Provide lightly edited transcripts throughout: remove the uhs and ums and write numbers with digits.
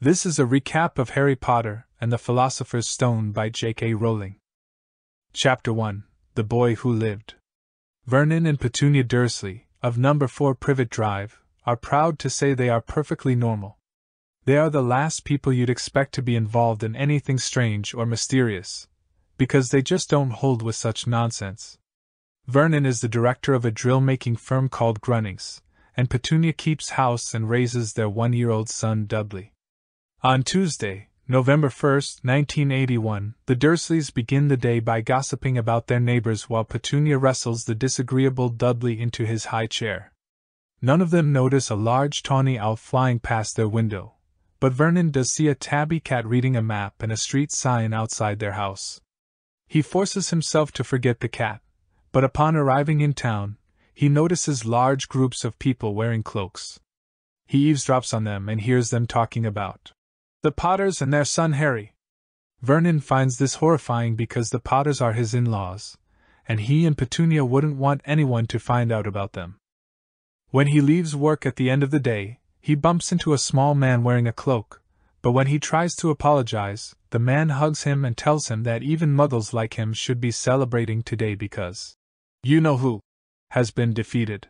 This is a recap of Harry Potter and the Philosopher's Stone by J.K. Rowling. Chapter 1: The Boy Who Lived. Vernon and Petunia Dursley, of number 4 Privet Drive, are proud to say they are perfectly normal. They are the last people you'd expect to be involved in anything strange or mysterious, because they just don't hold with such nonsense. Vernon is the director of a drill-making firm called Grunnings, and Petunia keeps house and raises their 1-year-old son Dudley. On Tuesday, November 1st, 1981, the Dursleys begin the day by gossiping about their neighbors while Petunia wrestles the disagreeable Dudley into his high chair. None of them notice a large tawny owl flying past their window, but Vernon does see a tabby cat reading a map and a street sign outside their house. He forces himself to forget the cat, but upon arriving in town, he notices large groups of people wearing cloaks. He eavesdrops on them and hears them talking about the Potters and their son Harry. Vernon finds this horrifying because the Potters are his in-laws, and he and Petunia wouldn't want anyone to find out about them. When he leaves work at the end of the day, he bumps into a small man wearing a cloak, but when he tries to apologize, the man hugs him and tells him that even muggles like him should be celebrating today because you-know-who has been defeated.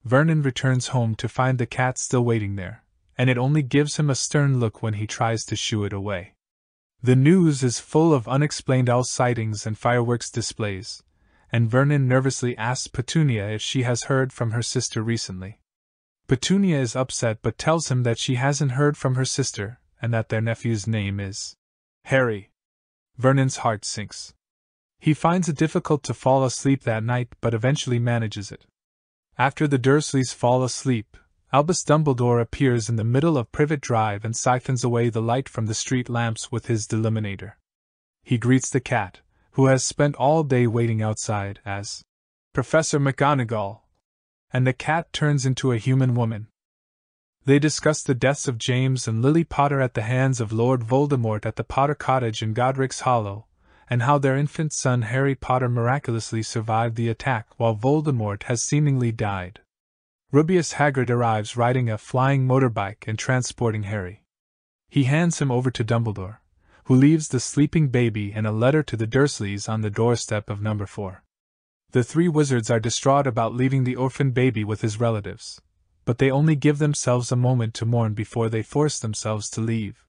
Vernon returns home to find the cat still waiting there, and it only gives him a stern look when he tries to shoo it away. The news is full of unexplained owl sightings and fireworks displays, and Vernon nervously asks Petunia if she has heard from her sister recently. Petunia is upset but tells him that she hasn't heard from her sister and that their nephew's name is Harry. Vernon's heart sinks. He finds it difficult to fall asleep that night but eventually manages it. After the Dursleys fall asleep, Albus Dumbledore appears in the middle of Privet Drive and siphons away the light from the street lamps with his deluminator. He greets the cat, who has spent all day waiting outside, as Professor McGonagall, and the cat turns into a human woman. They discuss the deaths of James and Lily Potter at the hands of Lord Voldemort at the Potter Cottage in Godric's Hollow, and how their infant son Harry Potter miraculously survived the attack while Voldemort has seemingly died. Rubeus Hagrid arrives riding a flying motorbike and transporting Harry. He hands him over to Dumbledore, who leaves the sleeping baby and a letter to the Dursleys on the doorstep of number 4. The three wizards are distraught about leaving the orphan baby with his relatives, but they only give themselves a moment to mourn before they force themselves to leave.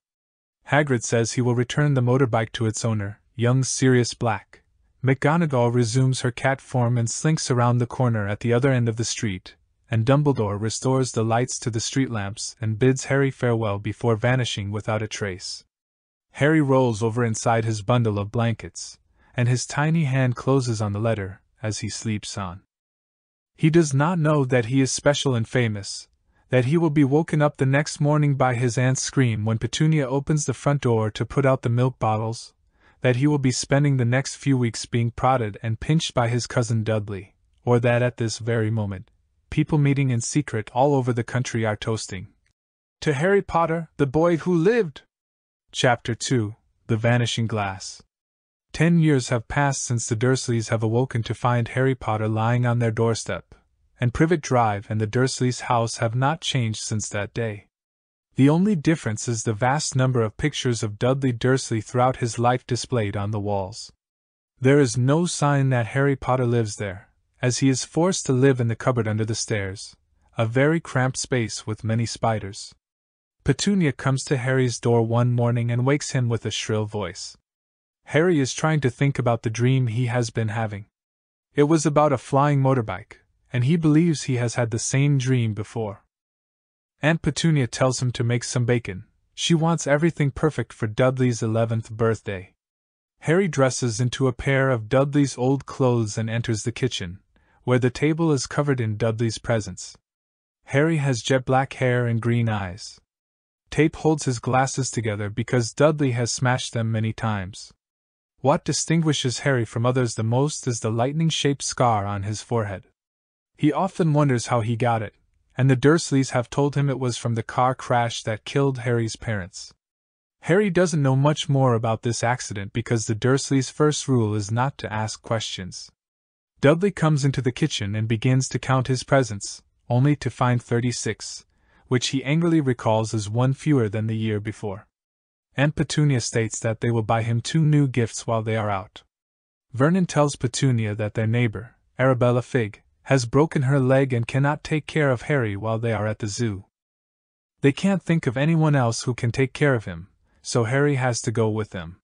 Hagrid says he will return the motorbike to its owner, young Sirius Black. McGonagall resumes her cat form and slinks around the corner at the other end of the street, and Dumbledore restores the lights to the street lamps and bids Harry farewell before vanishing without a trace. Harry rolls over inside his bundle of blankets, and his tiny hand closes on the letter as he sleeps on. He does not know that he is special and famous, that he will be woken up the next morning by his aunt's scream when Petunia opens the front door to put out the milk bottles, that he will be spending the next few weeks being prodded and pinched by his cousin Dudley, or that at this very moment, people meeting in secret all over the country are toasting to Harry Potter, the boy who lived. Chapter 2: The Vanishing Glass. 10 years have passed since the Dursleys have awoken to find Harry Potter lying on their doorstep, and Privet Drive and the Dursleys' house have not changed since that day. The only difference is the vast number of pictures of Dudley Dursley throughout his life displayed on the walls. There is no sign that Harry Potter lives there, as he is forced to live in the cupboard under the stairs, a very cramped space with many spiders. Petunia comes to Harry's door one morning and wakes him with a shrill voice. Harry is trying to think about the dream he has been having. It was about a flying motorbike, and he believes he has had the same dream before. Aunt Petunia tells him to make some bacon. She wants everything perfect for Dudley's 11th birthday. Harry dresses into a pair of Dudley's old clothes and enters the kitchen, where the table is covered in Dudley's presents. Harry has jet black hair and green eyes. Tape holds his glasses together because Dudley has smashed them many times. What distinguishes Harry from others the most is the lightning-shaped scar on his forehead. He often wonders how he got it, and the Dursleys have told him it was from the car crash that killed Harry's parents. Harry doesn't know much more about this accident because the Dursleys' first rule is not to ask questions. Dudley comes into the kitchen and begins to count his presents, only to find 36, which he angrily recalls as one fewer than the year before. Aunt Petunia states that they will buy him 2 new gifts while they are out. Vernon tells Petunia that their neighbor, Arabella Figg, has broken her leg and cannot take care of Harry while they are at the zoo. They can't think of anyone else who can take care of him, so Harry has to go with them.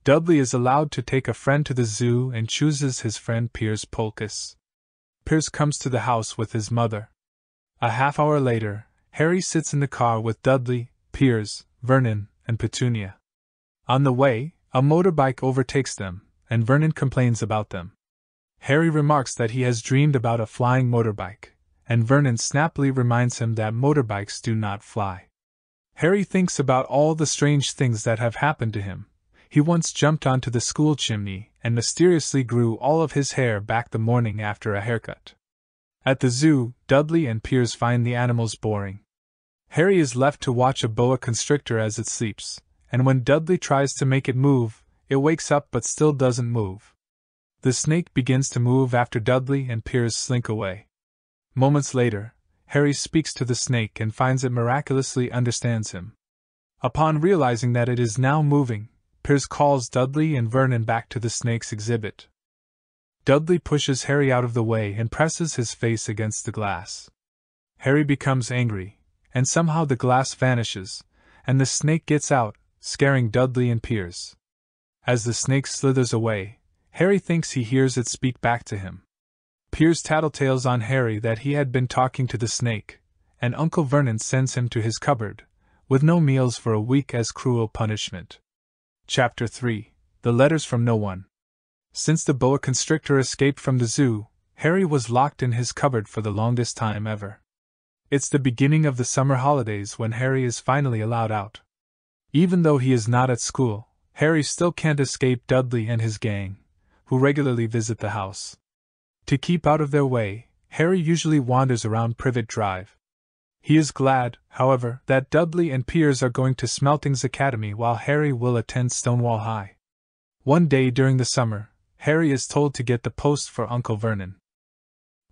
Dudley is allowed to take a friend to the zoo and chooses his friend Piers Polkiss. Piers comes to the house with his mother. A half hour later, Harry sits in the car with Dudley, Piers, Vernon, and Petunia. On the way, a motorbike overtakes them, and Vernon complains about them. Harry remarks that he has dreamed about a flying motorbike, and Vernon snappily reminds him that motorbikes do not fly. Harry thinks about all the strange things that have happened to him. He once jumped onto the school chimney and mysteriously grew all of his hair back the morning after a haircut. At the zoo, Dudley and Piers find the animals boring. Harry is left to watch a boa constrictor as it sleeps, and when Dudley tries to make it move, it wakes up but still doesn't move. The snake begins to move after Dudley and Piers slink away. Moments later, Harry speaks to the snake and finds it miraculously understands him. Upon realizing that it is now moving, Piers calls Dudley and Vernon back to the snake's exhibit. Dudley pushes Harry out of the way and presses his face against the glass. Harry becomes angry, and somehow the glass vanishes, and the snake gets out, scaring Dudley and Piers. As the snake slithers away, Harry thinks he hears it speak back to him. Piers tattletales on Harry that he had been talking to the snake, and Uncle Vernon sends him to his cupboard, with no meals for a week as cruel punishment. Chapter 3: The Letters from No One. Since the boa constrictor escaped from the zoo, Harry was locked in his cupboard for the longest time ever. It's the beginning of the summer holidays when Harry is finally allowed out. Even though he is not at school, Harry still can't escape Dudley and his gang, who regularly visit the house. To keep out of their way, Harry usually wanders around Privet Drive. He is glad, however, that Dudley and Piers are going to Smelting's Academy while Harry will attend Stonewall High. One day during the summer, Harry is told to get the post for Uncle Vernon.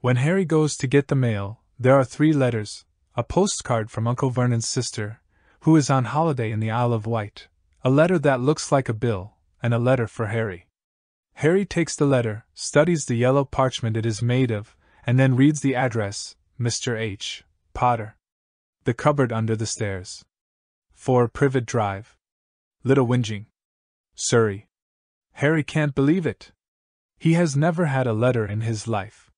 When Harry goes to get the mail, there are 3 letters, a postcard from Uncle Vernon's sister, who is on holiday in the Isle of Wight, a letter that looks like a bill, and a letter for Harry. Harry takes the letter, studies the yellow parchment it is made of, and then reads the address, Mr. H. Potter. The cupboard under the stairs. 4 Privet Drive. Little Whinging, Surrey. Harry can't believe it. He has never had a letter in his life.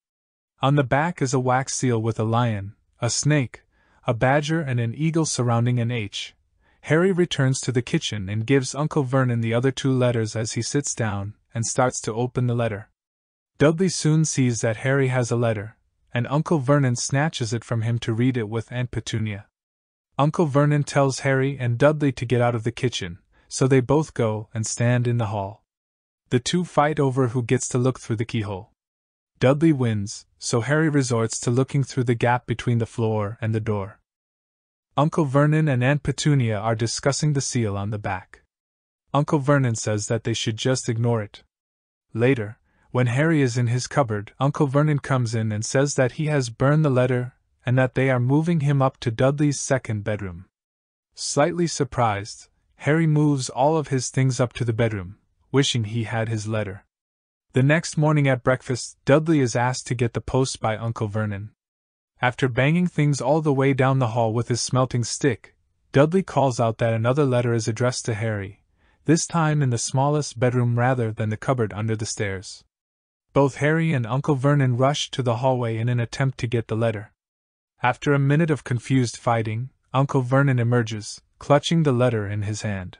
On the back is a wax seal with a lion, a snake, a badger and an eagle surrounding an H. Harry returns to the kitchen and gives Uncle Vernon the other 2 letters as he sits down and starts to open the letter. Dudley soon sees that Harry has a letter, and Uncle Vernon snatches it from him to read it with Aunt Petunia. Uncle Vernon tells Harry and Dudley to get out of the kitchen, so they both go and stand in the hall. The 2 fight over who gets to look through the keyhole. Dudley wins, so Harry resorts to looking through the gap between the floor and the door. Uncle Vernon and Aunt Petunia are discussing the seal on the back. Uncle Vernon says that they should just ignore it. Later, when Harry is in his cupboard, Uncle Vernon comes in and says that he has burned the letter and that they are moving him up to Dudley's 2nd bedroom. Slightly surprised, Harry moves all of his things up to the bedroom, wishing he had his letter. The next morning at breakfast, Dudley is asked to get the post by Uncle Vernon. After banging things all the way down the hall with his smelting stick, Dudley calls out that another letter is addressed to Harry, this time in the smallest bedroom rather than the cupboard under the stairs. Both Harry and Uncle Vernon rush to the hallway in an attempt to get the letter. After a minute of confused fighting, Uncle Vernon emerges, clutching the letter in his hand.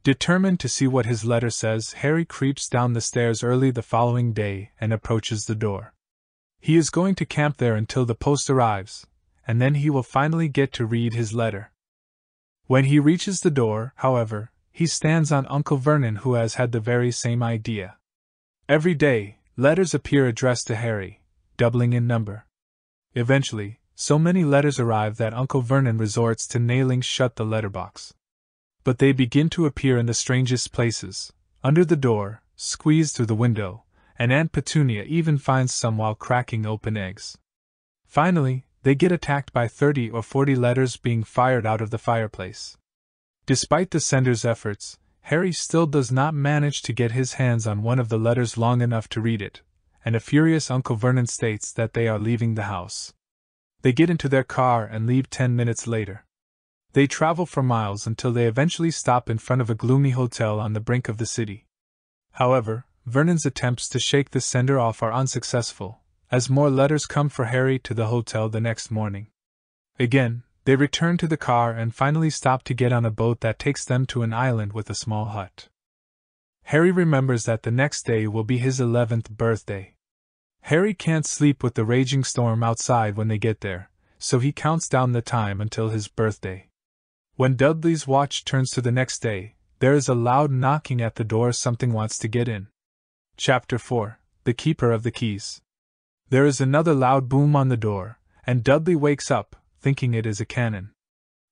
Determined to see what his letter says, Harry creeps down the stairs early the following day and approaches the door. He is going to camp there until the post arrives, and then he will finally get to read his letter. When he reaches the door, however, he stands on Uncle Vernon, who has had the very same idea. Every day, letters appear addressed to Harry, doubling in number. Eventually, so many letters arrive that Uncle Vernon resorts to nailing shut the letterbox. But they begin to appear in the strangest places, under the door, squeezed through the window, and Aunt Petunia even finds some while cracking open eggs. Finally, they get attacked by 30 or 40 letters being fired out of the fireplace. Despite the sender's efforts, Harry still does not manage to get his hands on one of the letters long enough to read it, and a furious Uncle Vernon states that they are leaving the house. They get into their car and leave 10 minutes later. They travel for miles until they eventually stop in front of a gloomy hotel on the brink of the city. However, Vernon's attempts to shake the sender off are unsuccessful, as more letters come for Harry to the hotel the next morning. Again, they return to the car and finally stop to get on a boat that takes them to an island with a small hut. Harry remembers that the next day will be his 11th birthday. Harry can't sleep with the raging storm outside when they get there, so he counts down the time until his birthday. When Dudley's watch turns to the next day, there is a loud knocking at the door. Something wants to get in. Chapter 4: The Keeper of the Keys. There is another loud boom on the door, and Dudley wakes up, thinking it is a cannon.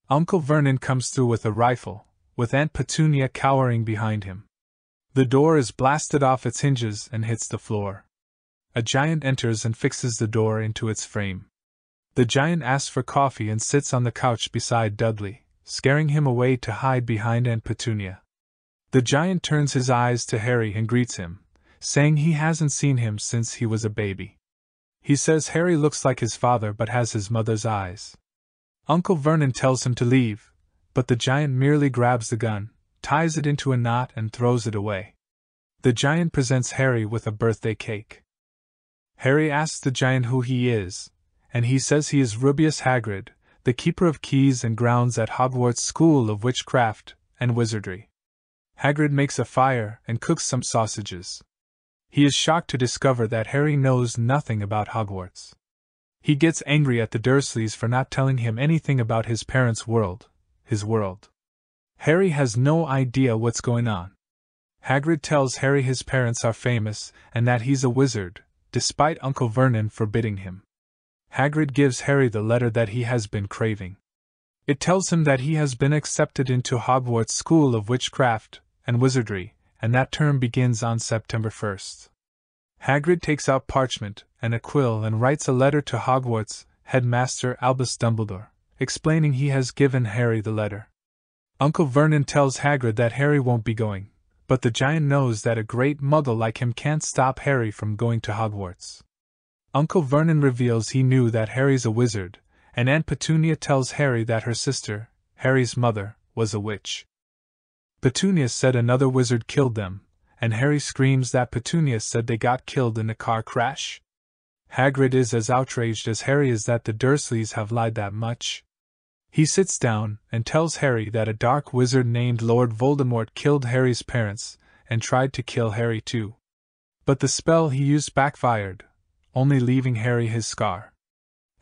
Uncle Vernon comes through with a rifle, with Aunt Petunia cowering behind him. The door is blasted off its hinges and hits the floor. A giant enters and fixes the door into its frame. The giant asks for coffee and sits on the couch beside Dudley, scaring him away to hide behind Aunt Petunia. The giant turns his eyes to Harry and greets him, saying he hasn't seen him since he was a baby. He says Harry looks like his father but has his mother's eyes. Uncle Vernon tells him to leave, but the giant merely grabs the gun, ties it into a knot and throws it away. The giant presents Harry with a birthday cake. Harry asks the giant who he is, and he says he is Rubeus Hagrid, the keeper of keys and grounds at Hogwarts School of Witchcraft and Wizardry. Hagrid makes a fire and cooks some sausages. He is shocked to discover that Harry knows nothing about Hogwarts. He gets angry at the Dursleys for not telling him anything about his parents' world, his world. Harry has no idea what's going on. Hagrid tells Harry his parents are famous and that he's a wizard, despite Uncle Vernon forbidding him. Hagrid gives Harry the letter that he has been craving. It tells him that he has been accepted into Hogwarts School of Witchcraft and Wizardry, and that term begins on September 1st. Hagrid takes out parchment and a quill and writes a letter to Hogwarts headmaster Albus Dumbledore, explaining he has given Harry the letter. Uncle Vernon tells Hagrid that Harry won't be going, but the giant knows that a great muggle like him can't stop Harry from going to Hogwarts. Uncle Vernon reveals he knew that Harry's a wizard, and Aunt Petunia tells Harry that her sister, Harry's mother, was a witch. Petunia said another wizard killed them, and Harry screams that Petunia said they got killed in a car crash. Hagrid is as outraged as Harry is that the Dursleys have lied that much. He sits down and tells Harry that a dark wizard named Lord Voldemort killed Harry's parents and tried to kill Harry too. But the spell he used backfired, only leaving Harry his scar.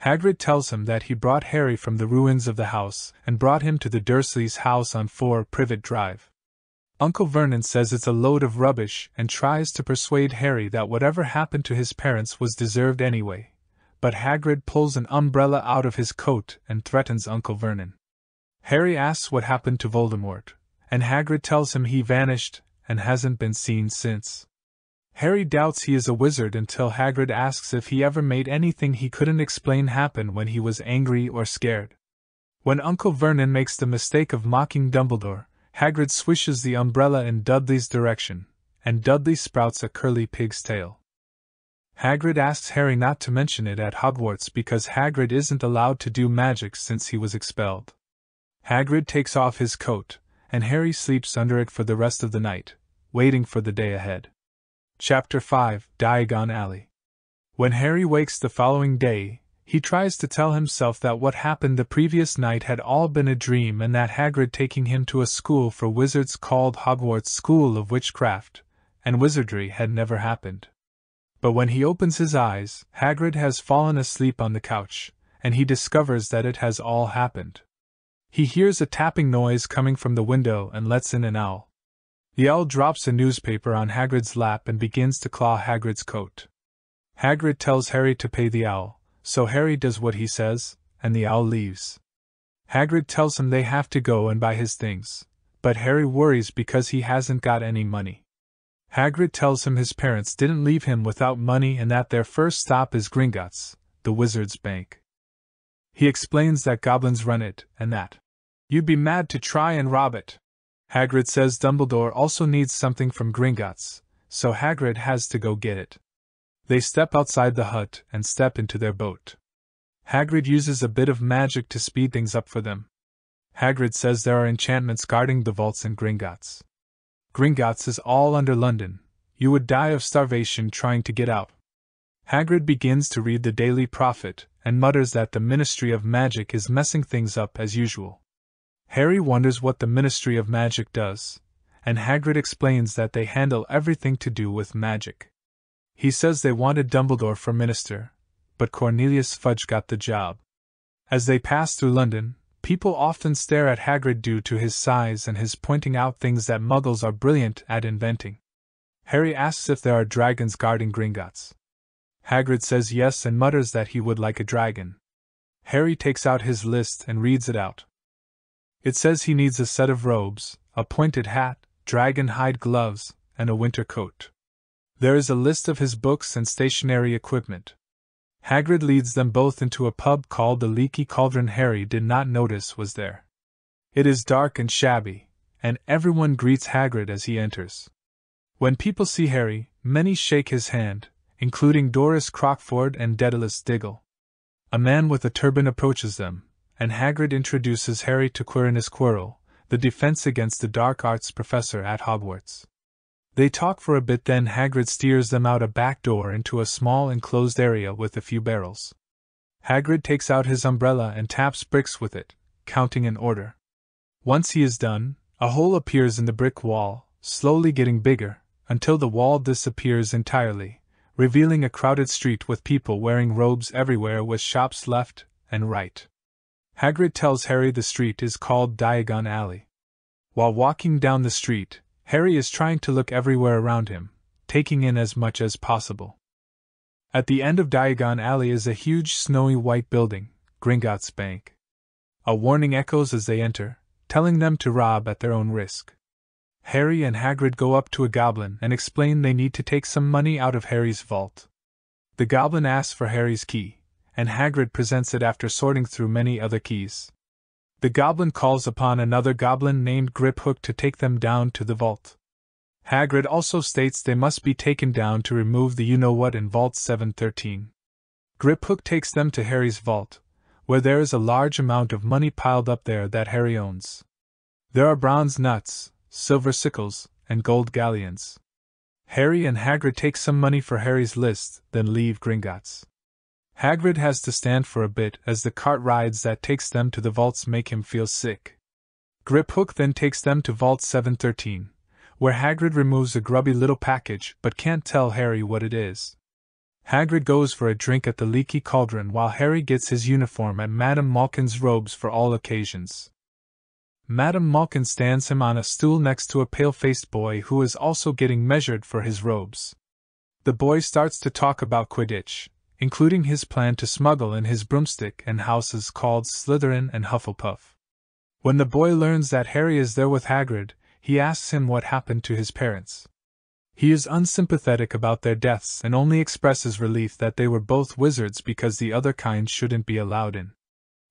Hagrid tells him that he brought Harry from the ruins of the house and brought him to the Dursleys' house on 4 Privet Drive. Uncle Vernon says it's a load of rubbish and tries to persuade Harry that whatever happened to his parents was deserved anyway, but Hagrid pulls an umbrella out of his coat and threatens Uncle Vernon. Harry asks what happened to Voldemort, and Hagrid tells him he vanished and hasn't been seen since. Harry doubts he is a wizard until Hagrid asks if he ever made anything he couldn't explain happen when he was angry or scared. When Uncle Vernon makes the mistake of mocking Dumbledore, Hagrid swishes the umbrella in Dudley's direction, and Dudley sprouts a curly pig's tail. Hagrid asks Harry not to mention it at Hogwarts because Hagrid isn't allowed to do magic since he was expelled. Hagrid takes off his coat, and Harry sleeps under it for the rest of the night, waiting for the day ahead. Chapter 5: Diagon Alley. When Harry wakes the following day, he tries to tell himself that what happened the previous night had all been a dream and that Hagrid taking him to a school for wizards called Hogwarts School of Witchcraft and Wizardry had never happened. But when he opens his eyes, Hagrid has fallen asleep on the couch, and he discovers that it has all happened. He hears a tapping noise coming from the window and lets in an owl. The owl drops a newspaper on Hagrid's lap and begins to claw Hagrid's coat. Hagrid tells Harry to pay the owl, so Harry does what he says, and the owl leaves. Hagrid tells him they have to go and buy his things, but Harry worries because he hasn't got any money. Hagrid tells him his parents didn't leave him without money and that their first stop is Gringotts, the wizard's bank. He explains that goblins run it, and that you'd be mad to try and rob it. Hagrid says Dumbledore also needs something from Gringotts, so Hagrid has to go get it. They step outside the hut and step into their boat. Hagrid uses a bit of magic to speed things up for them. Hagrid says there are enchantments guarding the vaults in Gringotts. Gringotts is all under London. You would die of starvation trying to get out. Hagrid begins to read the Daily Prophet and mutters that the Ministry of Magic is messing things up as usual. Harry wonders what the Ministry of Magic does, and Hagrid explains that they handle everything to do with magic. He says they wanted Dumbledore for minister, but Cornelius Fudge got the job. As they pass through London, people often stare at Hagrid due to his size and his pointing out things that Muggles are brilliant at inventing. Harry asks if there are dragons guarding Gringotts. Hagrid says yes and mutters that he would like a dragon. Harry takes out his list and reads it out. It says he needs a set of robes, a pointed hat, dragon hide gloves, and a winter coat. There is a list of his books and stationery equipment. Hagrid leads them both into a pub called the Leaky Cauldron. Harry did not notice was there. It is dark and shabby, and everyone greets Hagrid as he enters. When people see Harry, many shake his hand, including Doris Crockford and Daedalus Diggle. A man with a turban approaches them, and Hagrid introduces Harry to Quirinus Quirrell, the Defense Against the Dark Arts professor at Hogwarts. They talk for a bit, then Hagrid steers them out a back door into a small enclosed area with a few barrels. Hagrid takes out his umbrella and taps bricks with it, counting in order. Once he is done, a hole appears in the brick wall, slowly getting bigger, until the wall disappears entirely, revealing a crowded street with people wearing robes everywhere with shops left and right. Hagrid tells Harry the street is called Diagon Alley. While walking down the street, Harry is trying to look everywhere around him, taking in as much as possible. At the end of Diagon Alley is a huge snowy white building, Gringotts Bank. A warning echoes as they enter, telling them to rob at their own risk. Harry and Hagrid go up to a goblin and explain they need to take some money out of Harry's vault. The goblin asks for Harry's key, and Hagrid presents it after sorting through many other keys. The goblin calls upon another goblin named Griphook to take them down to the vault. Hagrid also states they must be taken down to remove the you-know-what in Vault 713. Griphook takes them to Harry's vault, where there is a large amount of money piled up there that Harry owns. There are bronze nuts, silver sickles, and gold galleons. Harry and Hagrid take some money for Harry's list, then leave Gringotts. Hagrid has to stand for a bit as the cart rides that takes them to the vaults make him feel sick. Griphook then takes them to Vault 713, where Hagrid removes a grubby little package but can't tell Harry what it is. Hagrid goes for a drink at the Leaky Cauldron while Harry gets his uniform at Madame Malkin's robes for all occasions. Madame Malkin stands him on a stool next to a pale-faced boy who is also getting measured for his robes. The boy starts to talk about Quidditch, including his plan to smuggle in his broomstick and houses called Slytherin and Hufflepuff. When the boy learns that Harry is there with Hagrid, he asks him what happened to his parents. He is unsympathetic about their deaths and only expresses relief that they were both wizards because the other kind shouldn't be allowed in.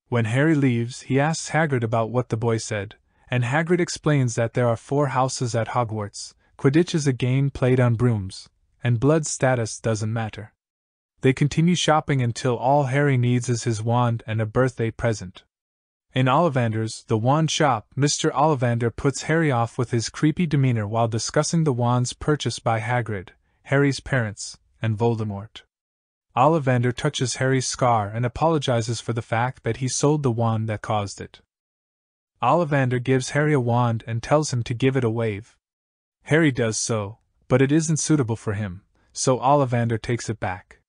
When Harry leaves, he asks Hagrid about what the boy said, and Hagrid explains that there are 4 houses at Hogwarts, Quidditch is a game played on brooms, and blood status doesn't matter. They continue shopping until all Harry needs is his wand and a birthday present. In Ollivander's The Wand Shop, Mr. Ollivander puts Harry off with his creepy demeanor while discussing the wands purchased by Hagrid, Harry's parents, and Voldemort. Ollivander touches Harry's scar and apologizes for the fact that he sold the wand that caused it. Ollivander gives Harry a wand and tells him to give it a wave. Harry does so, but it isn't suitable for him, so Ollivander takes it back.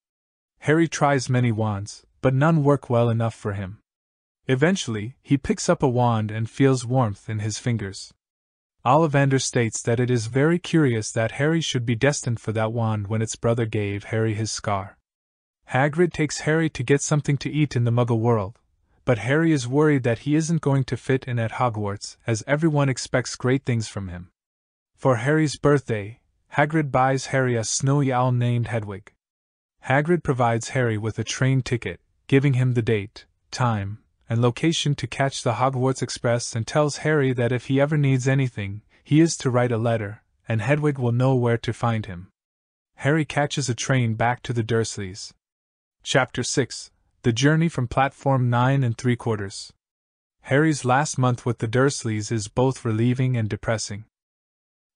Harry tries many wands, but none work well enough for him. Eventually, he picks up a wand and feels warmth in his fingers. Ollivander states that it is very curious that Harry should be destined for that wand when its brother gave Harry his scar. Hagrid takes Harry to get something to eat in the Muggle world, but Harry is worried that he isn't going to fit in at Hogwarts as everyone expects great things from him. For Harry's birthday, Hagrid buys Harry a snowy owl named Hedwig. Hagrid provides Harry with a train ticket, giving him the date, time, and location to catch the Hogwarts Express and tells Harry that if he ever needs anything, he is to write a letter, and Hedwig will know where to find him. Harry catches a train back to the Dursleys. Chapter 6: The Journey from Platform 9 3/4. Harry's last month with the Dursleys is both relieving and depressing.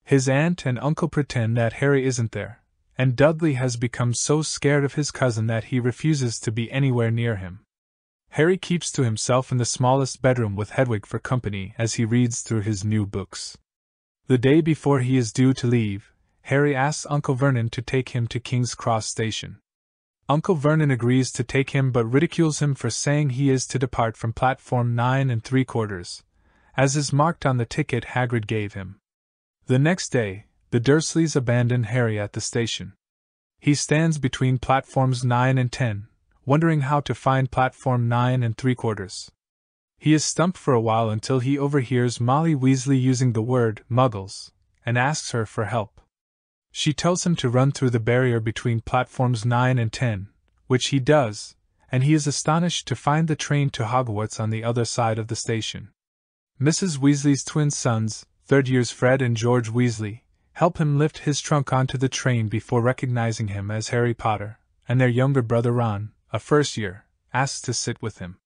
His aunt and uncle pretend that Harry isn't there, and Dudley has become so scared of his cousin that he refuses to be anywhere near him. Harry keeps to himself in the smallest bedroom with Hedwig for company as he reads through his new books. The day before he is due to leave, Harry asks Uncle Vernon to take him to King's Cross Station. Uncle Vernon agrees to take him but ridicules him for saying he is to depart from Platform 9 3/4, as is marked on the ticket Hagrid gave him. The next day, the Dursleys abandon Harry at the station. He stands between platforms 9 and 10, wondering how to find Platform 9 3/4. He is stumped for a while until he overhears Molly Weasley using the word muggles, and asks her for help. She tells him to run through the barrier between platforms 9 and 10, which he does, and he is astonished to find the train to Hogwarts on the other side of the station. Mrs. Weasley's twin sons, third years Fred and George Weasley, help him lift his trunk onto the train before recognizing him as Harry Potter, and their younger brother Ron, a first year, asks to sit with him.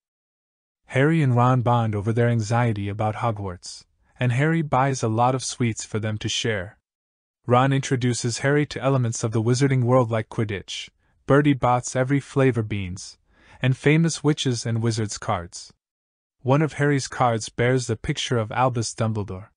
Harry and Ron bond over their anxiety about Hogwarts, and Harry buys a lot of sweets for them to share. Ron introduces Harry to elements of the wizarding world like Quidditch, Bertie Bott's every flavor beans, and famous witches and wizards cards. One of Harry's cards bears the picture of Albus Dumbledore.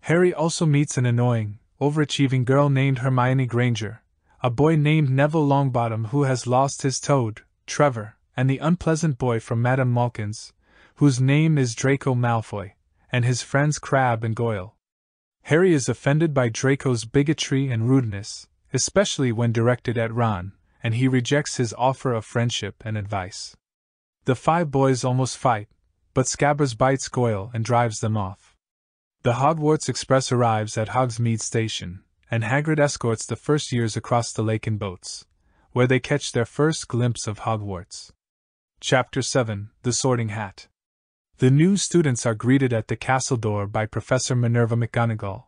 Harry also meets an annoying, overachieving girl named Hermione Granger, a boy named Neville Longbottom who has lost his toad, Trevor, and the unpleasant boy from Madame Malkin's, whose name is Draco Malfoy, and his friends Crabbe and Goyle. Harry is offended by Draco's bigotry and rudeness, especially when directed at Ron, and he rejects his offer of friendship and advice. The 5 boys almost fight, but Scabbers bites Goyle and drives them off. The Hogwarts Express arrives at Hogsmeade Station, and Hagrid escorts the first years across the lake in boats, where they catch their first glimpse of Hogwarts. Chapter 7: The Sorting Hat. The new students are greeted at the castle door by Professor Minerva McGonagall,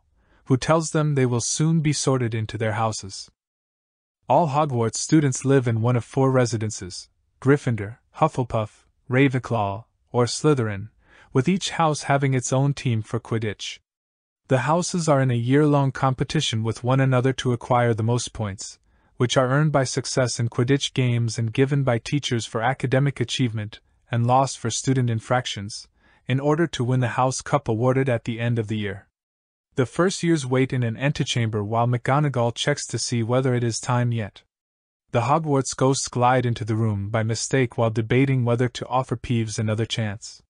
who tells them they will soon be sorted into their houses. All Hogwarts students live in one of 4 residences: Gryffindor, Hufflepuff, Ravenclaw, or Slytherin, with each house having its own team for Quidditch. The houses are in a year-long competition with one another to acquire the most points, which are earned by success in Quidditch games and given by teachers for academic achievement, and lost for student infractions, in order to win the House Cup awarded at the end of the year. The first years wait in an antechamber while McGonagall checks to see whether it is time yet. The Hogwarts ghosts glide into the room by mistake while debating whether to offer Peeves another chance.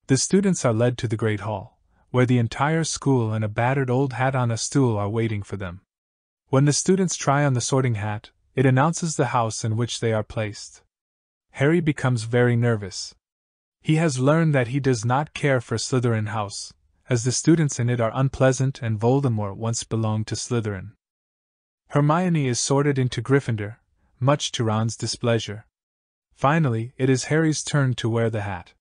The students are led to the Great Hall, where the entire school and a battered old hat on a stool are waiting for them. When the students try on the sorting hat, it announces the house in which they are placed. Harry becomes very nervous. He has learned that he does not care for Slytherin House, as the students in it are unpleasant and Voldemort once belonged to Slytherin. Hermione is sorted into Gryffindor, much to Ron's displeasure. Finally, it is Harry's turn to wear the hat.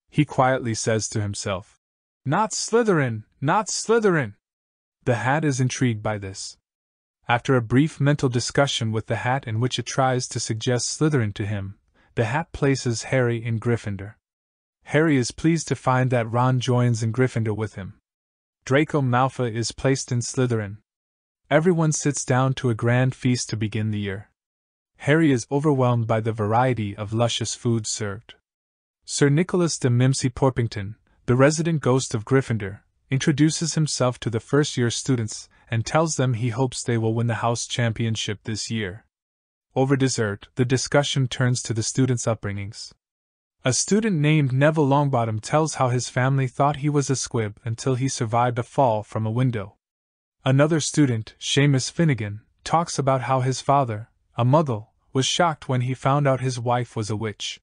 He quietly says to himself, "Not Slytherin! Not Slytherin!" The hat is intrigued by this. After a brief mental discussion with the hat in which it tries to suggest Slytherin to him, the hat places Harry in Gryffindor. Harry is pleased to find that Ron joins in Gryffindor with him. Draco Malfoy is placed in Slytherin. Everyone sits down to a grand feast to begin the year. Harry is overwhelmed by the variety of luscious food served. Sir Nicholas de Mimsy Porpington, the resident ghost of Gryffindor, introduces himself to the first-year students and tells them he hopes they will win the house championship this year. Over dessert, the discussion turns to the students' upbringings. A student named Neville Longbottom tells how his family thought he was a squib until he survived a fall from a window. Another student, Seamus Finnegan, talks about how his father, a Muggle, was shocked when he found out his wife was a witch.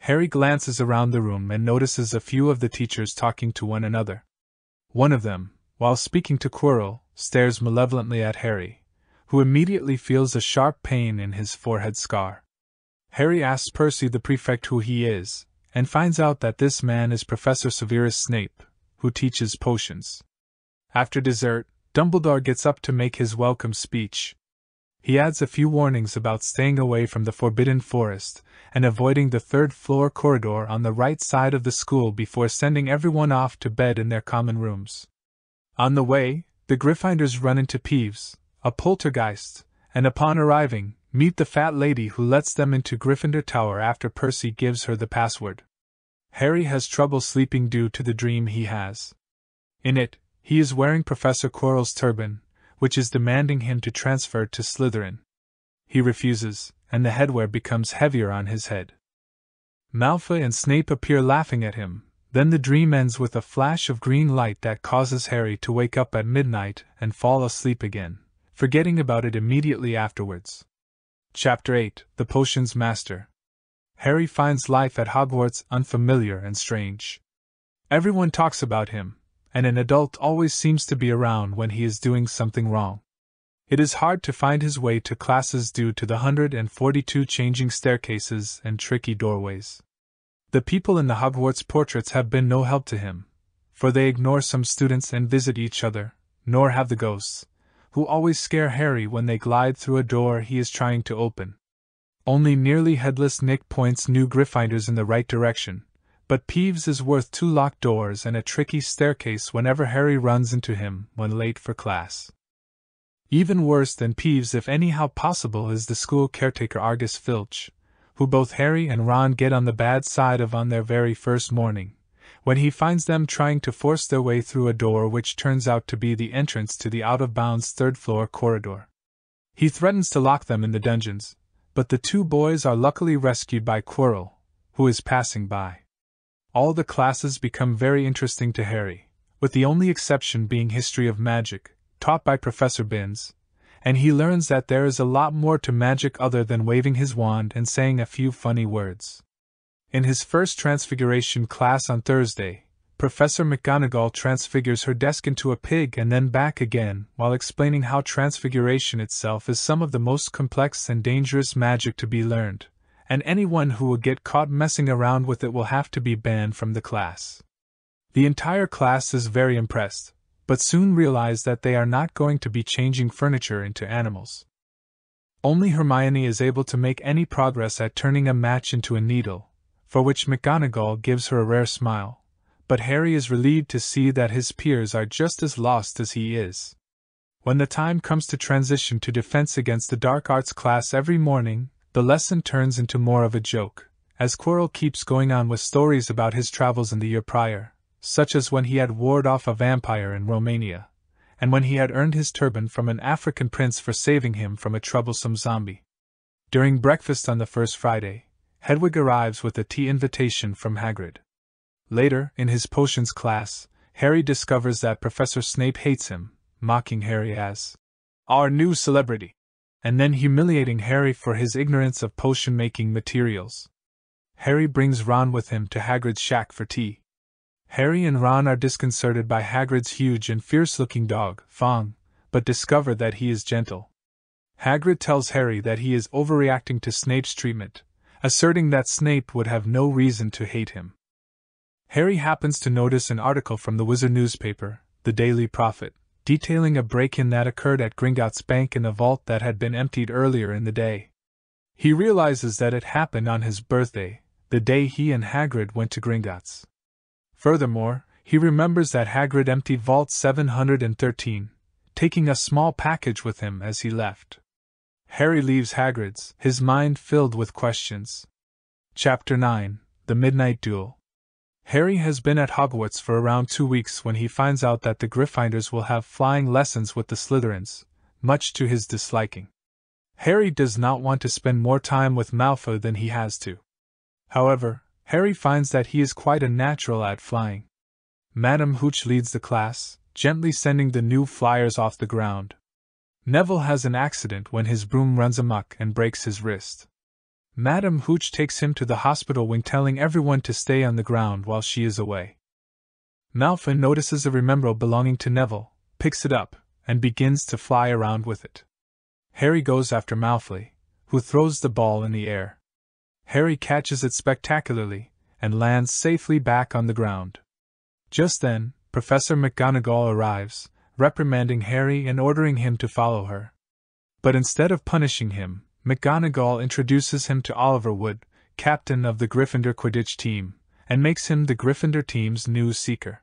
Harry glances around the room and notices a few of the teachers talking to one another. One of them, while speaking to Quirrell, stares malevolently at Harry, who immediately feels a sharp pain in his forehead scar. Harry asks Percy the prefect who he is, and finds out that this man is Professor Severus Snape, who teaches potions. After dessert, Dumbledore gets up to make his welcome speech. He adds a few warnings about staying away from the Forbidden Forest and avoiding the third-floor corridor on the right side of the school before sending everyone off to bed in their common rooms. On the way, the Gryffindors run into Peeves, a poltergeist, and upon arriving, meet the fat lady who lets them into Gryffindor Tower after Percy gives her the password. Harry has trouble sleeping due to the dream he has. In it, he is wearing Professor Quirrell's turban, which is demanding him to transfer to Slytherin. He refuses, and the headwear becomes heavier on his head. Malfoy and Snape appear laughing at him. Then the dream ends with a flash of green light that causes Harry to wake up at midnight and fall asleep again, forgetting about it immediately afterwards. Chapter 8: The Potions Master. Harry finds life at Hogwarts unfamiliar and strange. Everyone talks about him, and an adult always seems to be around when he is doing something wrong. It is hard to find his way to classes due to the 142 changing staircases and tricky doorways. The people in the Hogwarts portraits have been no help to him, for they ignore some students and visit each other, nor have the ghosts, who always scare Harry when they glide through a door he is trying to open. Only nearly headless Nick points new Gryffindors in the right direction, but Peeves is worth 2 locked doors and a tricky staircase whenever Harry runs into him when late for class. Even worse than Peeves, if anyhow possible, is the school caretaker Argus Filch, who both Harry and Ron get on the bad side of on their very first morning, when he finds them trying to force their way through a door which turns out to be the entrance to the out-of-bounds third-floor corridor. He threatens to lock them in the dungeons, but the 2 boys are luckily rescued by Quirrell, who is passing by. All the classes become very interesting to Harry, with the only exception being History of Magic, taught by Professor Binns, and he learns that there is a lot more to magic other than waving his wand and saying a few funny words. In his first Transfiguration class on Thursday, Professor McGonagall transfigures her desk into a pig and then back again, while explaining how transfiguration itself is some of the most complex and dangerous magic to be learned, and anyone who will get caught messing around with it will have to be banned from the class. The entire class is very impressed, but soon realize that they are not going to be changing furniture into animals. Only Hermione is able to make any progress at turning a match into a needle, for which McGonagall gives her a rare smile, but Harry is relieved to see that his peers are just as lost as he is. When the time comes to transition to Defense Against the Dark Arts class every morning, the lesson turns into more of a joke, as Quirrell keeps going on with stories about his travels in the year prior, such as when he had warded off a vampire in Romania, and when he had earned his turban from an African prince for saving him from a troublesome zombie. During breakfast on the first Friday, Hedwig arrives with a tea invitation from Hagrid. Later, in his potions class, Harry discovers that Professor Snape hates him, mocking Harry as our new celebrity, and then humiliating Harry for his ignorance of potion-making materials. Harry brings Ron with him to Hagrid's shack for tea. Harry and Ron are disconcerted by Hagrid's huge and fierce-looking dog, Fong, but discover that he is gentle. Hagrid tells Harry that he is overreacting to Snape's treatment, asserting that Snape would have no reason to hate him. Harry happens to notice an article from the Wizard newspaper, the Daily Prophet, detailing a break-in that occurred at Gringotts Bank in a vault that had been emptied earlier in the day. He realizes that it happened on his birthday, the day he and Hagrid went to Gringotts. Furthermore, he remembers that Hagrid emptied Vault 713, taking a small package with him as he left. Harry leaves Hagrid's, his mind filled with questions. Chapter 9: The Midnight Duel. Harry has been at Hogwarts for around 2 weeks when he finds out that the Gryffindors will have flying lessons with the Slytherins, much to his disliking. Harry does not want to spend more time with Malfoy than he has to. However, Harry finds that he is quite a natural at flying. Madame Hooch leads the class, gently sending the new flyers off the ground. Neville has an accident when his broom runs amok and breaks his wrist. Madame Hooch takes him to the hospital wing, telling everyone to stay on the ground while she is away. Malfoy notices a remembrall belonging to Neville, picks it up, and begins to fly around with it. Harry goes after Malfoy, who throws the ball in the air. Harry catches it spectacularly, and lands safely back on the ground. Just then, Professor McGonagall arrives, reprimanding Harry and ordering him to follow her. But instead of punishing him, McGonagall introduces him to Oliver Wood, captain of the Gryffindor Quidditch team, and makes him the Gryffindor team's new seeker.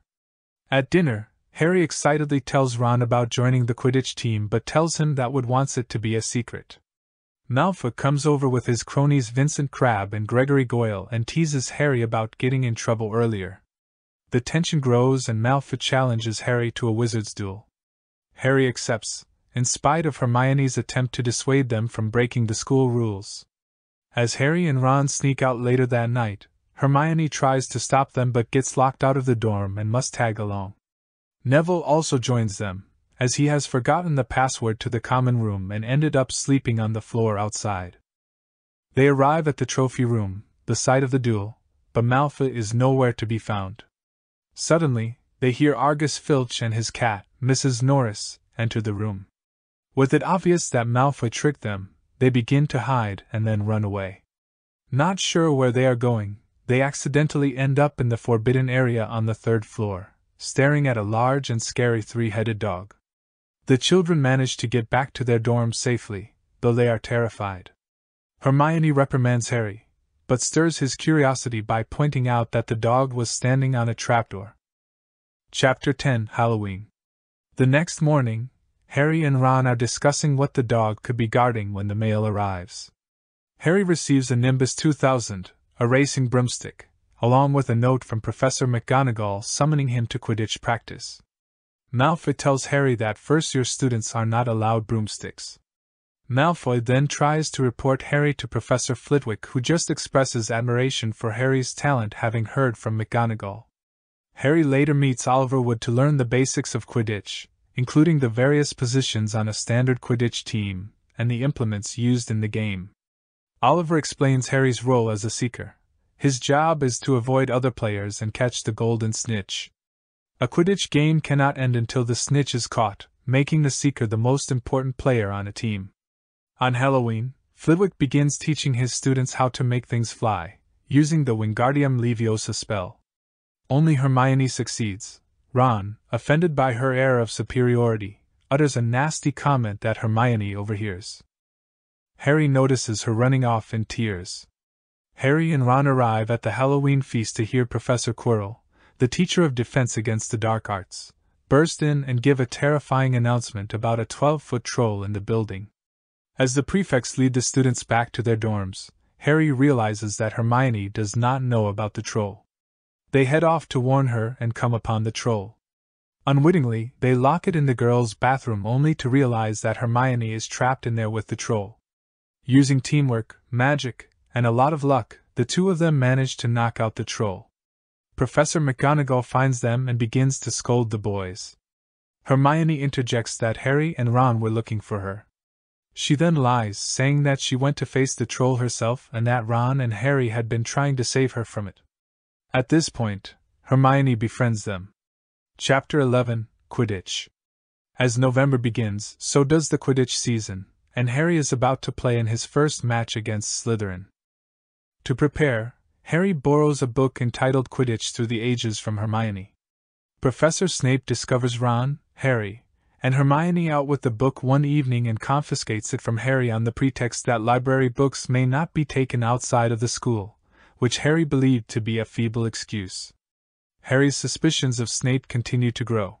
At dinner, Harry excitedly tells Ron about joining the Quidditch team but tells him that Wood wants it to be a secret. Malfoy comes over with his cronies Vincent Crabbe and Gregory Goyle and teases Harry about getting in trouble earlier. The tension grows and Malfoy challenges Harry to a wizard's duel. Harry accepts, in spite of Hermione's attempt to dissuade them from breaking the school rules. As Harry and Ron sneak out later that night, Hermione tries to stop them but gets locked out of the dorm and must tag along. Neville also joins them, as he has forgotten the password to the common room and ended up sleeping on the floor outside. They arrive at the trophy room, the site of the duel, but Malfoy is nowhere to be found. Suddenly, they hear Argus Filch and his cat, Mrs. Norris, enter the room. With it obvious that Malfoy tricked them, they begin to hide and then run away. Not sure where they are going, they accidentally end up in the forbidden area on the 3rd floor, staring at a large and scary 3-headed dog. The children manage to get back to their dorms safely, though they are terrified. Hermione reprimands Harry, but stirs his curiosity by pointing out that the dog was standing on a trapdoor. Chapter 10: Halloween. The next morning, Harry and Ron are discussing what the dog could be guarding when the mail arrives. Harry receives a Nimbus 2000, a racing broomstick, along with a note from Professor McGonagall summoning him to Quidditch practice. Malfoy tells Harry that first-year students are not allowed broomsticks. Malfoy then tries to report Harry to Professor Flitwick, who just expresses admiration for Harry's talent, having heard from McGonagall. Harry later meets Oliver Wood to learn the basics of Quidditch, including the various positions on a standard Quidditch team, and the implements used in the game. Oliver explains Harry's role as a seeker. His job is to avoid other players and catch the golden snitch. A Quidditch game cannot end until the snitch is caught, making the seeker the most important player on a team. On Halloween, Flitwick begins teaching his students how to make things fly, using the Wingardium Leviosa spell. Only Hermione succeeds. Ron, offended by her air of superiority, utters a nasty comment that Hermione overhears. Harry notices her running off in tears. Harry and Ron arrive at the Halloween feast to hear Professor Quirrell, the teacher of defense against the dark arts, burst in and give a terrifying announcement about a 12-foot troll in the building. As the prefects lead the students back to their dorms, Harry realizes that Hermione does not know about the troll. They head off to warn her and come upon the troll. Unwittingly, they lock it in the girls' bathroom only to realize that Hermione is trapped in there with the troll. Using teamwork, magic, and a lot of luck, the two of them manage to knock out the troll. Professor McGonagall finds them and begins to scold the boys. Hermione interjects that Harry and Ron were looking for her. She then lies, saying that she went to face the troll herself and that Ron and Harry had been trying to save her from it. At this point, Hermione befriends them. Chapter 11: Quidditch. As November begins, so does the Quidditch season, and Harry is about to play in his first match against Slytherin. To prepare, Harry borrows a book entitled Quidditch Through the Ages from Hermione. Professor Snape discovers Ron, Harry, and Hermione out with the book one evening and confiscates it from Harry on the pretext that library books may not be taken outside of the school, which Harry believed to be a feeble excuse. Harry's suspicions of Snape continue to grow.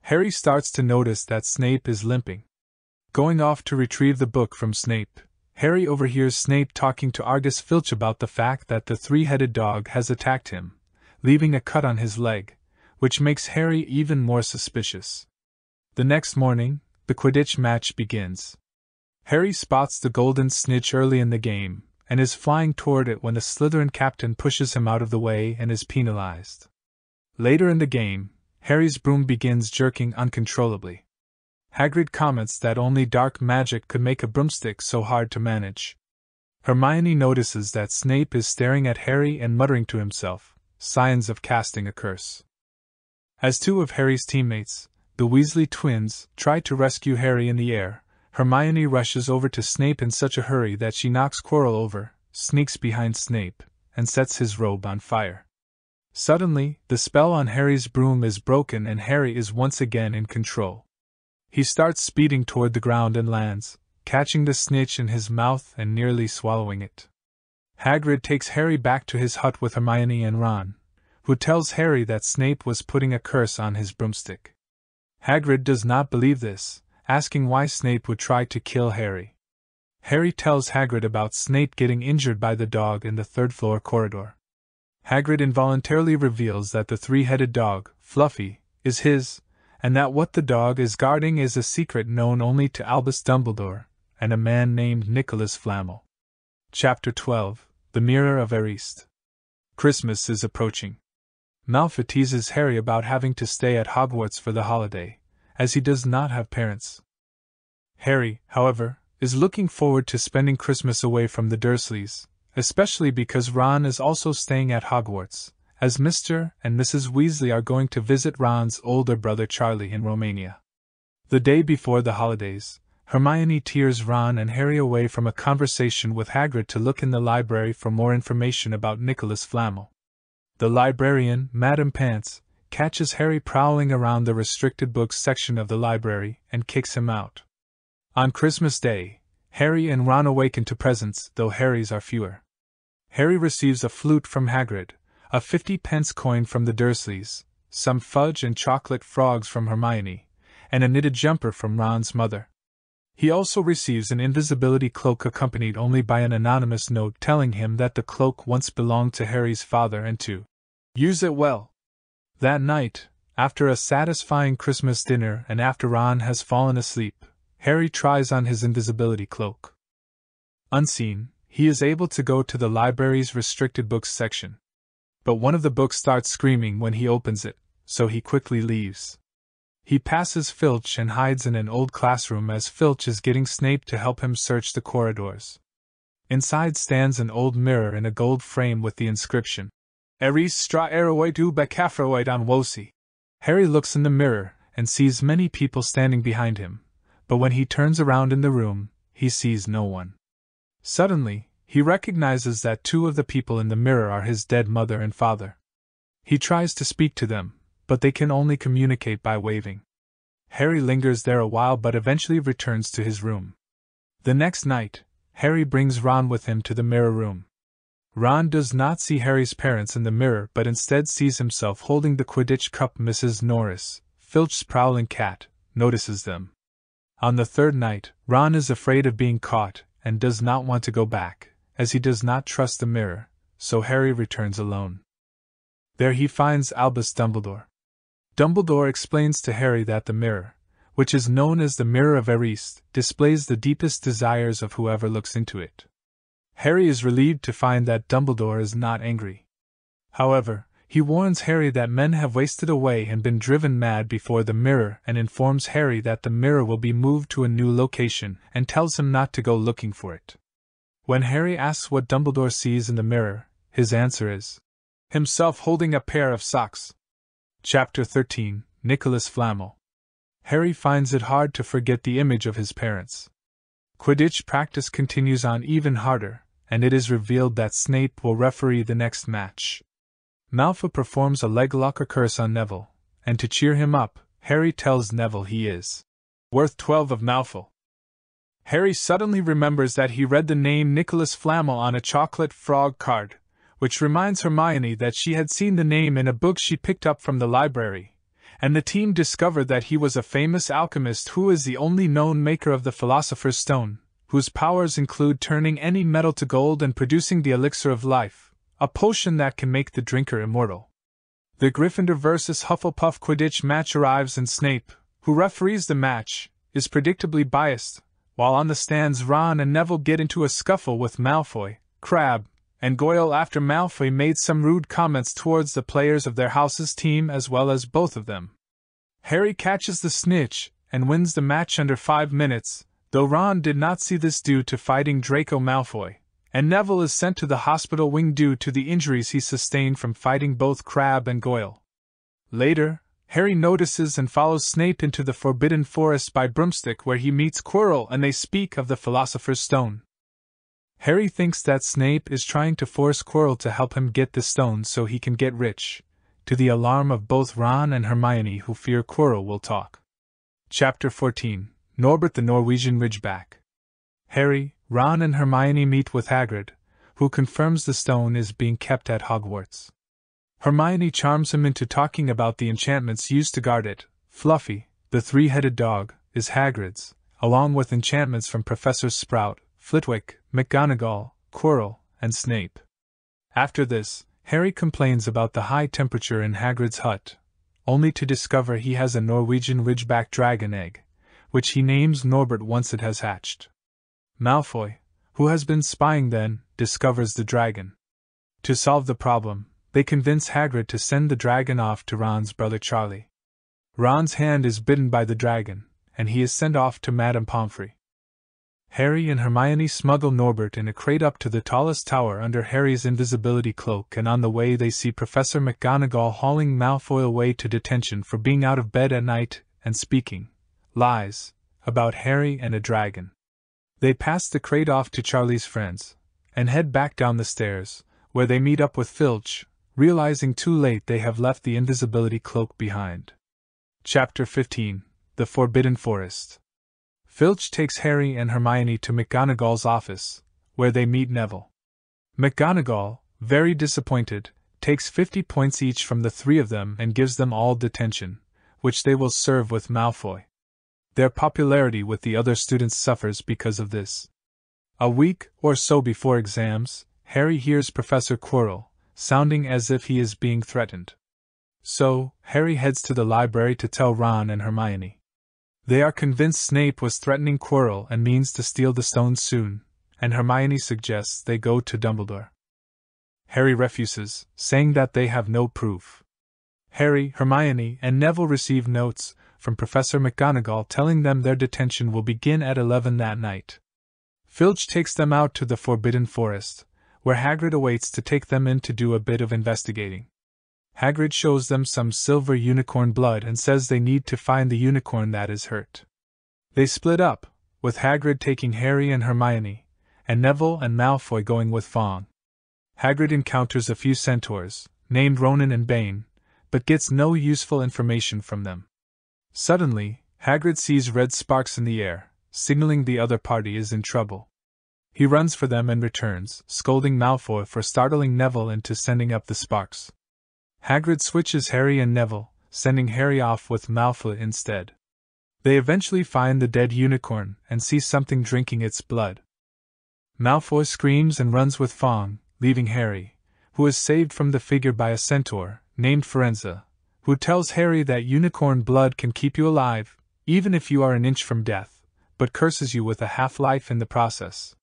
Harry starts to notice that Snape is limping. Going off to retrieve the book from Snape, Harry overhears Snape talking to Argus Filch about the fact that the 3-headed dog has attacked him, leaving a cut on his leg, which makes Harry even more suspicious. The next morning, the Quidditch match begins. Harry spots the golden snitch early in the game, and is flying toward it when the Slytherin captain pushes him out of the way and is penalized. Later in the game, Harry's broom begins jerking uncontrollably. Hagrid comments that only dark magic could make a broomstick so hard to manage. Hermione notices that Snape is staring at Harry and muttering to himself, signs of casting a curse. As two of Harry's teammates, the Weasley twins, try to rescue Harry in the air, Hermione rushes over to Snape in such a hurry that she knocks Quirrell over, sneaks behind Snape, and sets his robe on fire. Suddenly, the spell on Harry's broom is broken and Harry is once again in control. He starts speeding toward the ground and lands, catching the snitch in his mouth and nearly swallowing it. Hagrid takes Harry back to his hut with Hermione and Ron, who tells Harry that Snape was putting a curse on his broomstick. Hagrid does not believe this, asking why Snape would try to kill Harry. Harry tells Hagrid about Snape getting injured by the dog in the third-floor corridor. Hagrid involuntarily reveals that the three-headed dog, Fluffy, is his, and that what the dog is guarding is a secret known only to Albus Dumbledore and a man named Nicholas Flamel. Chapter 12: The Mirror of Ariste. Christmas is approaching. Malfoy teases Harry about having to stay at Hogwarts for the holiday, as he does not have parents. Harry, however, is looking forward to spending Christmas away from the Dursleys, especially because Ron is also staying at Hogwarts, as Mr. and Mrs. Weasley are going to visit Ron's older brother Charlie in Romania. The day before the holidays, Hermione tears Ron and Harry away from a conversation with Hagrid to look in the library for more information about Nicholas Flamel. The librarian, Madame Pants, catches Harry prowling around the restricted books section of the library and kicks him out. On Christmas Day, Harry and Ron awaken to presents, though Harry's are fewer. Harry receives a flute from Hagrid, a 50-pence coin from the Dursleys, some fudge and chocolate frogs from Hermione, and a knitted jumper from Ron's mother. He also receives an invisibility cloak accompanied only by an anonymous note telling him that the cloak once belonged to Harry's father and to use it well. That night, after a satisfying Christmas dinner and after Ron has fallen asleep, Harry tries on his invisibility cloak. Unseen, he is able to go to the library's restricted books section. But one of the books starts screaming when he opens it, so he quickly leaves. He passes Filch and hides in an old classroom as Filch is getting Snape to help him search the corridors. Inside stands an old mirror in a gold frame with the inscription, Eris stra eroid u becafroid on wosi. Harry looks in the mirror and sees many people standing behind him, but when he turns around in the room, he sees no one. Suddenly, he recognizes that two of the people in the mirror are his dead mother and father. He tries to speak to them, but they can only communicate by waving. Harry lingers there a while but eventually returns to his room. The next night, Harry brings Ron with him to the mirror room. Ron does not see Harry's parents in the mirror but instead sees himself holding the Quidditch cup. Mrs. Norris, Filch's prowling cat, notices them. On the third night, Ron is afraid of being caught and does not want to go back, as he does not trust the mirror, so Harry returns alone. There he finds Albus Dumbledore. Dumbledore explains to Harry that the mirror, which is known as the Mirror of Ariste, displays the deepest desires of whoever looks into it. Harry is relieved to find that Dumbledore is not angry. However, he warns Harry that men have wasted away and been driven mad before the mirror and informs Harry that the mirror will be moved to a new location and tells him not to go looking for it. When Harry asks what Dumbledore sees in the mirror, his answer is himself holding a pair of socks. Chapter 13: Nicholas Flamel. Harry finds it hard to forget the image of his parents. Quidditch practice continues on even harder, and it is revealed that Snape will referee the next match. Malfoy performs a leglocker curse on Neville, and to cheer him up, Harry tells Neville he is worth 12 of Malfoy. Harry suddenly remembers that he read the name Nicholas Flamel on a chocolate frog card, which reminds Hermione that she had seen the name in a book she picked up from the library, and the team discovered that he was a famous alchemist who is the only known maker of the Philosopher's Stone, whose powers include turning any metal to gold and producing the elixir of life, a potion that can make the drinker immortal. The Gryffindor vs. Hufflepuff Quidditch match arrives and Snape, who referees the match, is predictably biased, while on the stands Ron and Neville get into a scuffle with Malfoy, Crabbe, and Goyle after Malfoy made some rude comments towards the players of their house's team as well as both of them. Harry catches the snitch and wins the match under 5 minutes, though Ron did not see this due to fighting Draco Malfoy, and Neville is sent to the hospital wing due to the injuries he sustained from fighting both Crabbe and Goyle. Later, Harry notices and follows Snape into the Forbidden Forest by Broomstick where he meets Quirrell and they speak of the Philosopher's Stone. Harry thinks that Snape is trying to force Quirrell to help him get the stone so he can get rich, to the alarm of both Ron and Hermione, who fear Quirrell will talk. Chapter 14. Norbert the Norwegian Ridgeback. Harry, Ron and Hermione meet with Hagrid, who confirms the stone is being kept at Hogwarts. Hermione charms him into talking about the enchantments used to guard it. Fluffy, the three-headed dog, is Hagrid's, along with enchantments from Professors Sprout, Flitwick, McGonagall, Quirrell, and Snape. After this, Harry complains about the high temperature in Hagrid's hut, only to discover he has a Norwegian Ridgeback dragon egg, which he names Norbert once it has hatched. Malfoy, who has been spying then, discovers the dragon. To solve the problem, they convince Hagrid to send the dragon off to Ron's brother Charlie. Ron's hand is bitten by the dragon, and he is sent off to Madame Pomfrey. Harry and Hermione smuggle Norbert in a crate up to the tallest tower under Harry's invisibility cloak, and on the way they see Professor McGonagall hauling Malfoy away to detention for being out of bed at night and speaking lies about Harry and a dragon. They pass the crate off to Charlie's friends, and head back down the stairs, where they meet up with Filch, realizing too late they have left the invisibility cloak behind. Chapter 15. The Forbidden Forest. Filch takes Harry and Hermione to McGonagall's office, where they meet Neville. McGonagall, very disappointed, takes 50 points each from the three of them and gives them all detention, which they will serve with Malfoy. Their popularity with the other students suffers because of this. A week or so before exams, Harry hears Professor Quirrell, sounding as if he is being threatened. So, Harry heads to the library to tell Ron and Hermione. They are convinced Snape was threatening Quirrell and means to steal the stone soon, and Hermione suggests they go to Dumbledore. Harry refuses, saying that they have no proof. Harry, Hermione, and Neville receive notes from Professor McGonagall telling them their detention will begin at 11 that night. Filch takes them out to the Forbidden Forest, where Hagrid awaits to take them in to do a bit of investigating. Hagrid shows them some silver unicorn blood and says they need to find the unicorn that is hurt. They split up, with Hagrid taking Harry and Hermione, and Neville and Malfoy going with Fawkes. Hagrid encounters a few centaurs, named Ronan and Bane, but gets no useful information from them. Suddenly, Hagrid sees red sparks in the air, signaling the other party is in trouble. He runs for them and returns, scolding Malfoy for startling Neville into sending up the sparks. Hagrid switches Harry and Neville, sending Harry off with Malfoy instead. They eventually find the dead unicorn and see something drinking its blood. Malfoy screams and runs with Fawkes, leaving Harry, who is saved from the figure by a centaur, named Firenze, who tells Harry that unicorn blood can keep you alive, even if you are an inch from death, but curses you with a half-life in the process.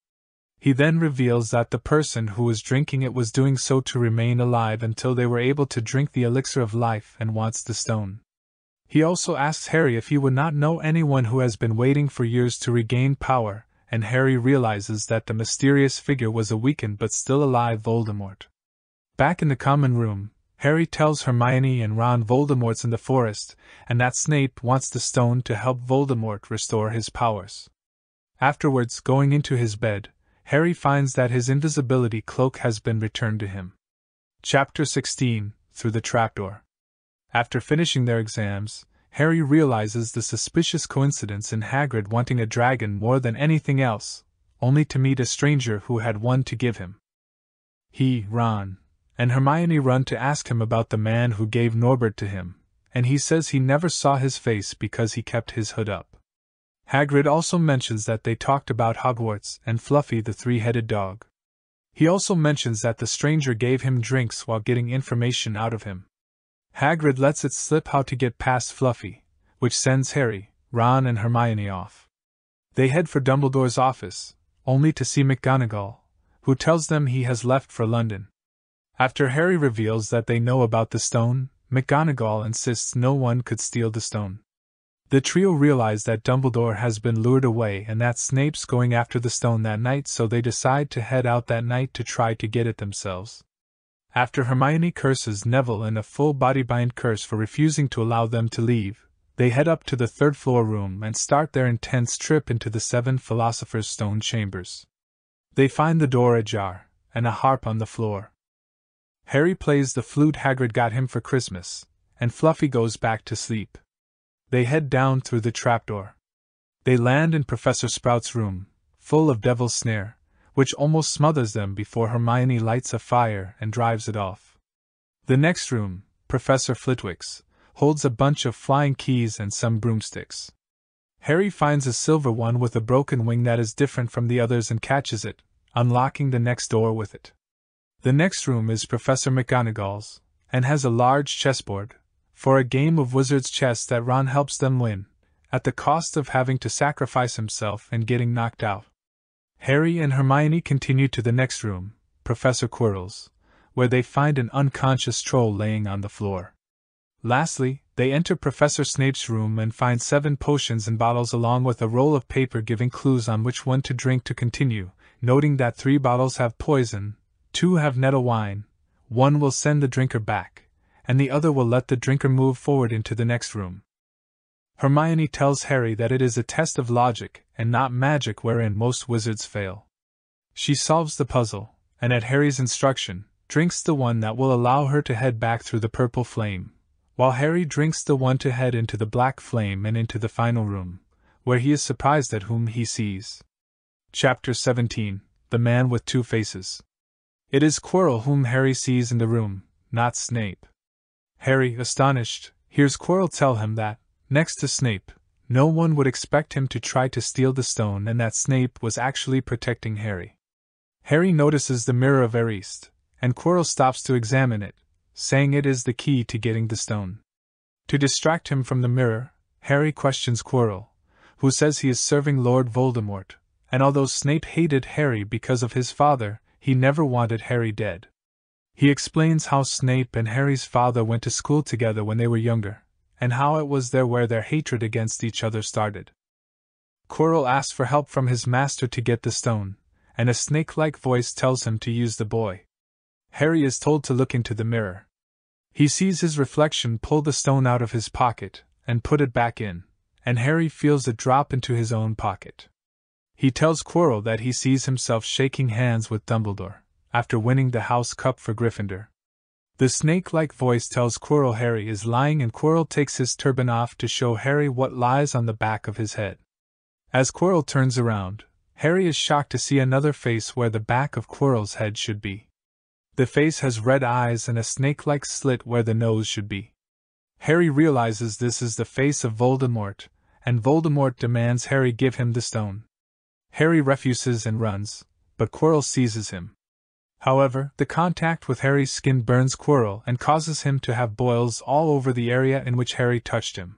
He then reveals that the person who was drinking it was doing so to remain alive until they were able to drink the elixir of life and wants the stone. He also asks Harry if he would not know anyone who has been waiting for years to regain power, and Harry realizes that the mysterious figure was a weakened but still alive Voldemort. Back in the common room, Harry tells Hermione and Ron Voldemort's in the forest, and that Snape wants the stone to help Voldemort restore his powers. Afterwards, going into his bed, Harry finds that his invisibility cloak has been returned to him. Chapter 16. Through the Trapdoor. After finishing their exams, Harry realizes the suspicious coincidence in Hagrid wanting a dragon more than anything else, only to meet a stranger who had one to give him. He, Ron, and Hermione run to ask him about the man who gave Norbert to him, and he says he never saw his face because he kept his hood up. Hagrid also mentions that they talked about Hogwarts and Fluffy the three-headed dog. He also mentions that the stranger gave him drinks while getting information out of him. Hagrid lets it slip how to get past Fluffy, which sends Harry, Ron and Hermione off. They head for Dumbledore's office, only to see McGonagall, who tells them he has left for London. After Harry reveals that they know about the stone, McGonagall insists no one could steal the stone. The trio realize that Dumbledore has been lured away and that Snape's going after the stone that night, so they decide to head out that night to try to get it themselves. After Hermione curses Neville in a full-body bind curse for refusing to allow them to leave, they head up to the third-floor room and start their intense trip into the 7 Philosopher's Stone chambers. They find the door ajar, and a harp on the floor. Harry plays the flute Hagrid got him for Christmas, and Fluffy goes back to sleep. They head down through the trapdoor. They land in Professor Sprout's room, full of Devil's Snare, which almost smothers them before Hermione lights a fire and drives it off. The next room, Professor Flitwick's, holds a bunch of flying keys and some broomsticks. Harry finds a silver one with a broken wing that is different from the others and catches it, unlocking the next door with it. The next room is Professor McGonagall's, and has a large chessboard, for a game of wizard's chess that Ron helps them win, at the cost of having to sacrifice himself and getting knocked out. Harry and Hermione continue to the next room, Professor Quirrell's, where they find an unconscious troll laying on the floor. Lastly, they enter Professor Snape's room and find 7 potions and bottles along with a roll of paper giving clues on which one to drink to continue, noting that 3 bottles have poison, 2 have nettle wine, 1 will send the drinker back, and the other will let the drinker move forward into the next room. Hermione tells Harry that it is a test of logic and not magic wherein most wizards fail. She solves the puzzle, and at Harry's instruction, drinks the one that will allow her to head back through the purple flame, while Harry drinks the one to head into the black flame and into the final room, where he is surprised at whom he sees. Chapter 17: The Man with Two Faces. It is Quirrell whom Harry sees in the room, not Snape. Harry, astonished, hears Quirrell tell him that, next to Snape, no one would expect him to try to steal the stone and that Snape was actually protecting Harry. Harry notices the mirror of Ariste, and Quirrell stops to examine it, saying it is the key to getting the stone. To distract him from the mirror, Harry questions Quirrell, who says he is serving Lord Voldemort, and although Snape hated Harry because of his father, he never wanted Harry dead. He explains how Snape and Harry's father went to school together when they were younger, and how it was there where their hatred against each other started. Quirrell asks for help from his master to get the stone, and a snake-like voice tells him to use the boy. Harry is told to look into the mirror. He sees his reflection pull the stone out of his pocket and put it back in, and Harry feels it drop into his own pocket. He tells Quirrell that he sees himself shaking hands with Dumbledore, after winning the House Cup for Gryffindor. The snake-like voice tells Quirrell Harry is lying, and Quirrell takes his turban off to show Harry what lies on the back of his head. As Quirrell turns around, Harry is shocked to see another face where the back of Quirrell's head should be. The face has red eyes and a snake-like slit where the nose should be. Harry realizes this is the face of Voldemort, and Voldemort demands Harry give him the stone. Harry refuses and runs, but Quirrell seizes him. However, the contact with Harry's skin burns Quirrell and causes him to have boils all over the area in which Harry touched him.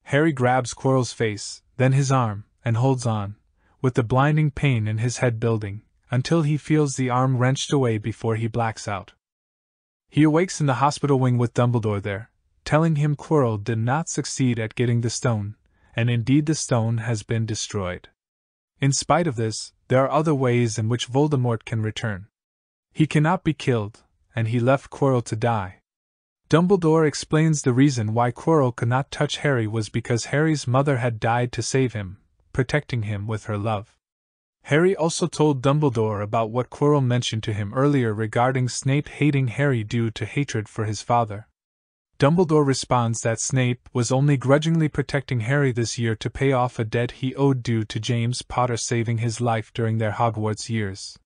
Harry grabs Quirrell's face, then his arm, and holds on, with the blinding pain in his head building, until he feels the arm wrenched away before he blacks out. He awakes in the hospital wing with Dumbledore there, telling him Quirrell did not succeed at getting the stone, and indeed the stone has been destroyed. In spite of this, there are other ways in which Voldemort can return. He cannot be killed, and he left Quirrell to die. Dumbledore explains the reason why Quirrell could not touch Harry was because Harry's mother had died to save him, protecting him with her love. Harry also told Dumbledore about what Quirrell mentioned to him earlier regarding Snape hating Harry due to hatred for his father. Dumbledore responds that Snape was only grudgingly protecting Harry this year to pay off a debt he owed due to James Potter saving his life during their Hogwarts years.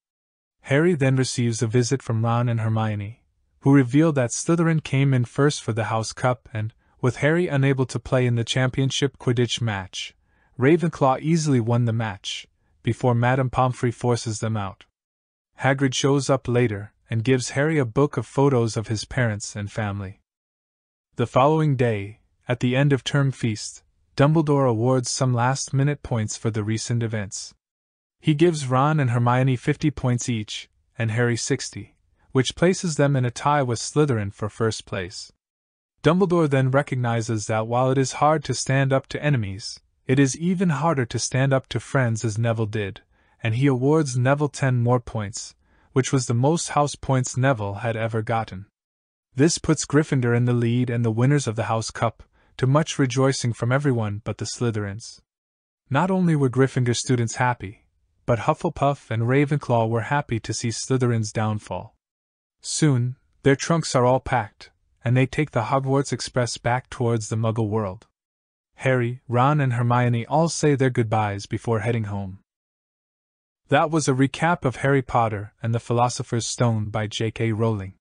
Harry then receives a visit from Ron and Hermione, who reveal that Slytherin came in first for the House Cup and, with Harry unable to play in the championship Quidditch match, Ravenclaw easily won the match, before Madame Pomfrey forces them out. Hagrid shows up later and gives Harry a book of photos of his parents and family. The following day, at the end of term feast, Dumbledore awards some last-minute points for the recent events. He gives Ron and Hermione 50 points each, and Harry 60, which places them in a tie with Slytherin for first place. Dumbledore then recognizes that while it is hard to stand up to enemies, it is even harder to stand up to friends as Neville did, and he awards Neville 10 more points, which was the most house points Neville had ever gotten. This puts Gryffindor in the lead and the winners of the House Cup, to much rejoicing from everyone but the Slytherins. Not only were Gryffindor students happy, but Hufflepuff and Ravenclaw were happy to see Slytherin's downfall. Soon, their trunks are all packed, and they take the Hogwarts Express back towards the Muggle world. Harry, Ron, and Hermione all say their goodbyes before heading home. That was a recap of Harry Potter and the Philosopher's Stone by J.K. Rowling.